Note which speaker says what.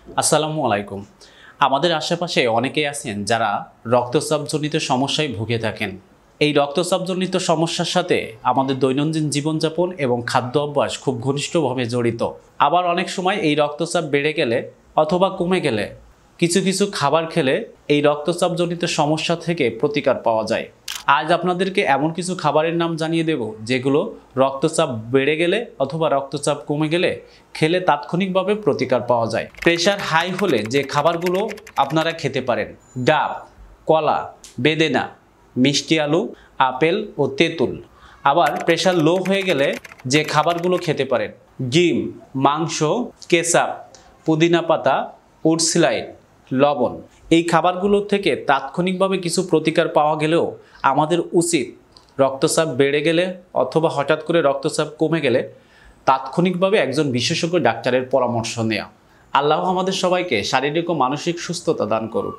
Speaker 1: আসসালামু আলাইকুম। আমাদের আশেপাশে অনেকেই আছেন যারা রক্তচাপজনিত সমস্যায় ভুগে থাকেন। এই রক্তচাপজনিত সমস্যার সাথে আমাদের দৈনন্দিন জীবনযাপন এবং খাদ্য অভ্যাস খুব ঘনিষ্ঠভাবে জড়িত। আবার অনেক সময় এই রক্তচাপ বেড়ে গেলে অথবা কমে গেলে কিছু কিছু খাবার খেলে এই রক্তচাপজনিত সমস্যা থেকে প্রতিকার পাওয়া যায়। আজ আপনাদেরকে এমন কিছু খাবারের নাম জানিয়ে দেব যেগুলো রক্তচাপ বেড়ে গেলে অথবা রক্তচাপ কমে গেলে খেলে তাৎক্ষণিকভাবে প্রতিকার পাওয়া যায়। প্রেশার হাই হলে যে খাবারগুলো আপনারা খেতে পারেন: ডাব, কলা, বেদেনা, মিষ্টি আলু, আপেল ও তেঁতুল। আবার প্রেশার লো হয়ে গেলে যে খাবারগুলো খেতে পারেন: ডিম, মাংস, কেচাপ, পুদিনা পাতা, উডসলাইট, লবণ। এই খাবারগুলো থেকে তাৎক্ষণিকভাবে কিছু প্রতিকার পাওয়া গেলেও আমাদের উচিত রক্তচাপ বেড়ে গেলে অথবা হঠাৎ করে রক্তচাপ কমে গেলে তাৎক্ষণিকভাবে একজন বিশেষজ্ঞ ডাক্তারের পরামর্শ নেওয়া। আল্লাহ আমাদের সবাইকে শারীরিক ও মানসিক সুস্থতা দান করুক।